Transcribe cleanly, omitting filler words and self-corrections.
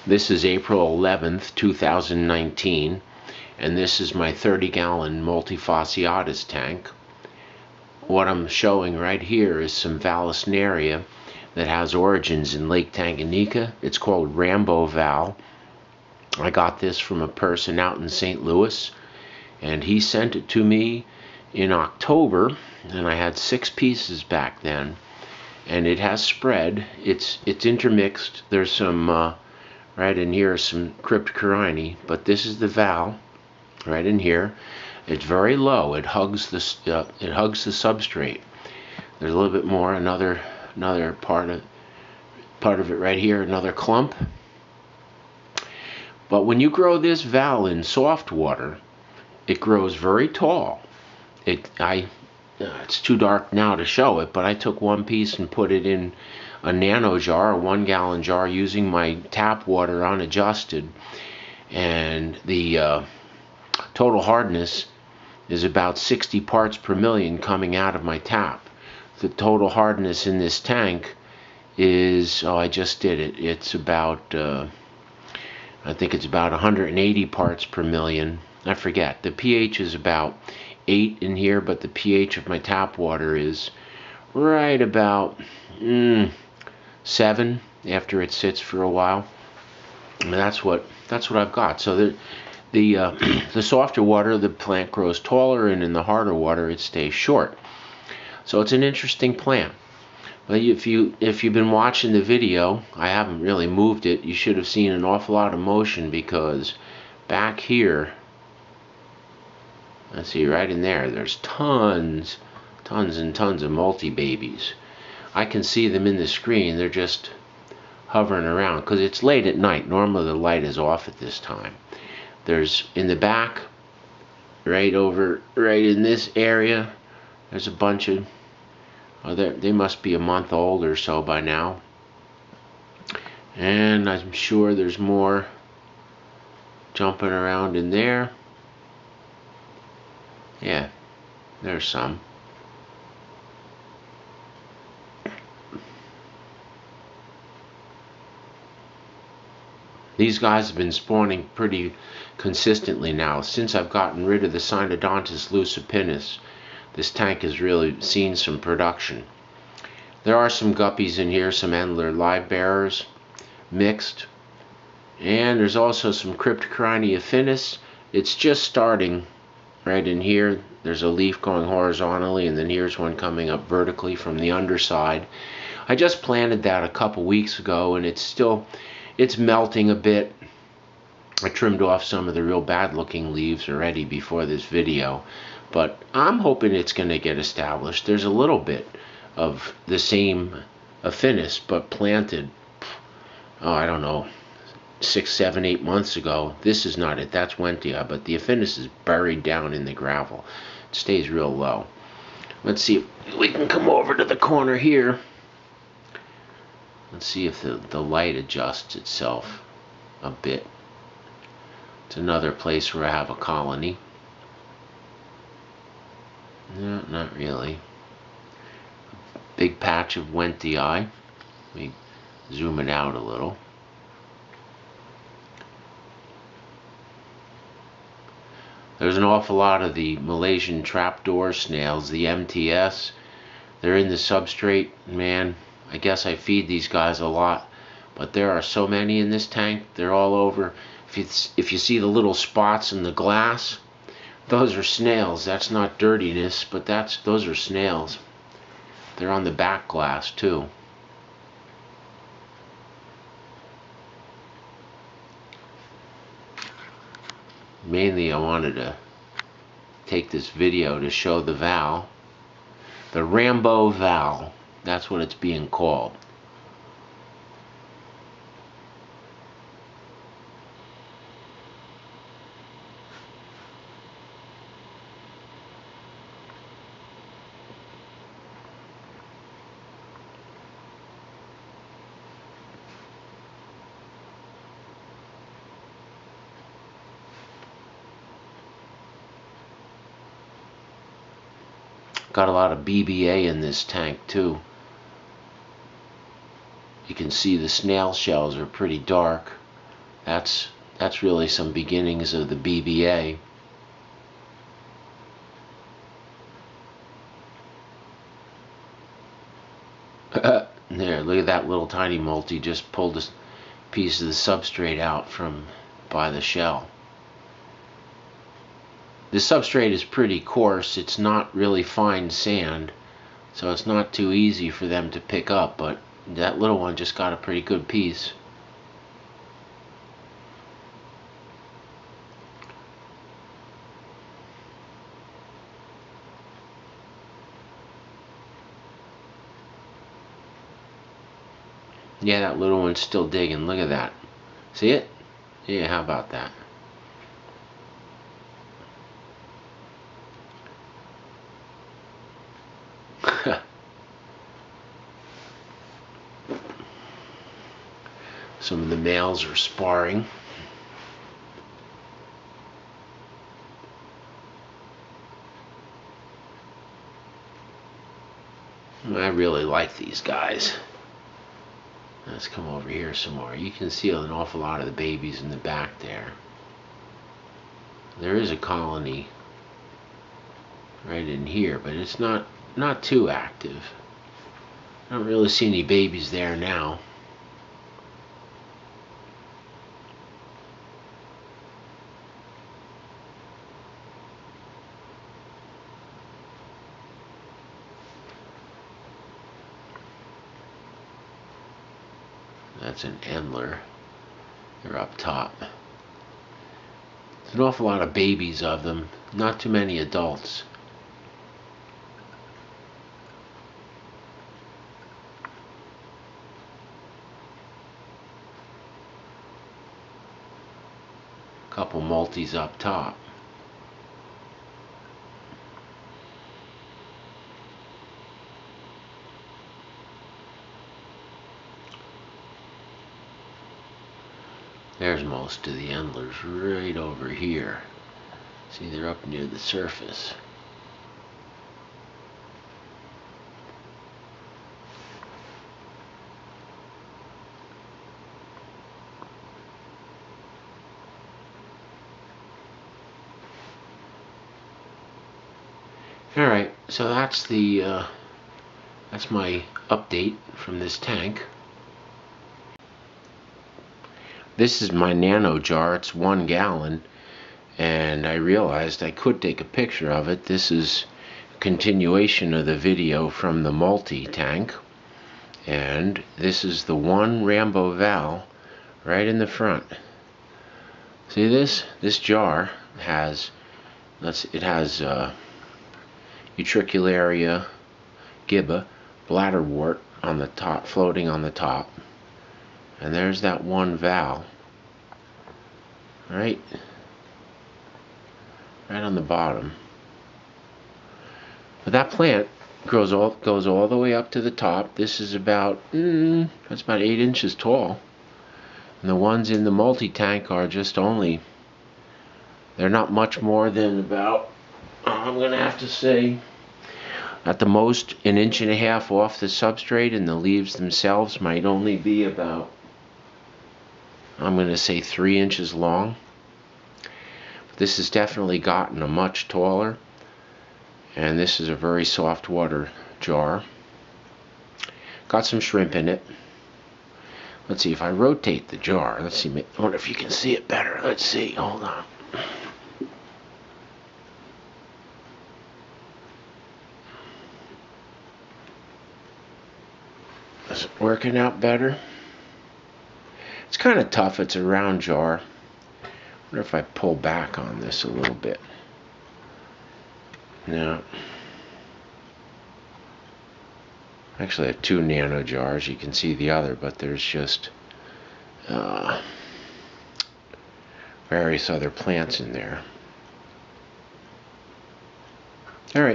This is April 11th, 2019, and this is my 30-gallon multifasciatus tank. What I'm showing right here is some Vallisneria that has origins in Lake Tanganyika. It's called Rambo Val. I got this from a person out in St. Louis, and he sent it to me in October, and I had 6 pieces back then, and it has spread. It's intermixed. There's some right in here, some cryptocurrine, but this is the Val right in here. It's very low. It hugs the substrate. There's a little bit more. Another part of it right here. Another clump. But when you grow this Val in soft water, it grows very tall. It's too dark now to show it, but I took one piece and put it in a nano jar, a 1-gallon jar, using my tap water unadjusted, and the total hardness is about 60 parts per million coming out of my tap. The total hardness in this tank is, I just did it, it's about I think it's about 180 parts per million. I forget. The pH is about 8 in here, but the pH of my tap water is right about 7 after it sits for a while. And that's what I've got. So the softer water, the plant grows taller, and in the harder water, it stays short. So it's an interesting plant. But if you've been watching the video, I haven't really moved it. You should have seen an awful lot of motion, because back here, let's see, right in there, there's tons and tons of multi-babies. I can see them in the screen. They're just hovering around because it's late at night. Normally the light is off at this time. There's in the back, right in this area, there's a bunch of, they must be a month old or so by now. And I'm sure there's more jumping around in there. Yeah, there's some. These guys have been spawning pretty consistently now. Since I've gotten rid of the Synodontis lucipinus, this tank has really seen some production. There are some guppies in here, some Endler live bearers, mixed. And there's also some cryptocurine affinis. It's just starting right in here. There's a leaf going horizontally, and then here's one coming up vertically from the underside. I just planted that a couple weeks ago, and it's melting a bit. I trimmed off some of the real bad looking leaves already before this video, but I'm hoping it's going to get established. There's a little bit of the same affinis, but planted, I don't know, 6, 7, 8 months ago. This is not it. That's Wentia, but the affinis is buried down in the gravel. It stays real low. Let's see if we can come over to the corner here. Let's see if the light adjusts itself a bit. It's another place where I have a colony. No, not really. Big patch of Wentii. We zoom it out a little. There's an awful lot of the Malaysian trapdoor snails, the MTS. They're in the substrate, man. I guess I feed these guys a lot, but there are so many in this tank. They're all over. If you see the little spots in the glass, those are snails. That's not dirtiness, but those are snails. They're on the back glass too. Mainly I wanted to take this video to show the Val. The Rambo Val. That's what it's being called. Got a lot of BBA in this tank too. You can see the snail shells are pretty dark. That's really some beginnings of the BBA. There, look at that little tiny multi just pulled a piece of the substrate out from by the shell. The substrate is pretty coarse. It's not really fine sand, so it's not too easy for them to pick up, but that little one just got a pretty good piece. Yeah, that little one's still digging. Look at that. See it? Yeah, how about that? Some of the males are sparring. I really like these guys. Let's come over here some more. You can see an awful lot of the babies in the back there. There is a colony right in here, but it's not too active. I don't really see any babies there now. That's an endler. They're up top. There's an awful lot of babies of them. Not too many adults. Couple multis up top. There's most of the endlers right over here. See, they're up near the surface. Alright, so that's my update from this tank. This is my nano jar. It's 1 gallon, and I realized I could take a picture of it. This is a continuation of the video from the multi-tank, and this is the one Rambo Val right in the front. See this? This jar has utricularia, gibba, bladderwort on the top, floating on the top. And there's that one Val, right on the bottom. But that plant goes all the way up to the top. This is about that's about 8 inches tall, and the ones in the multi-tank are just only, they're not much more than about, I'm gonna have to say, at the most 1.5 inches off the substrate, and the leaves themselves might only be about, I'm going to say 3 inches long. This has definitely gotten a much taller, and this is a very soft water jar. Got some shrimp in it. Let's see if I rotate the jar. Let's see, I wonder if you can see it better. Let's see, hold on. Is it working out better? It's kind of tough. It's a round jar. I wonder if I pull back on this a little bit. No. Actually, I have 2 nano jars. You can see the other, but there's just various other plants in there. All right.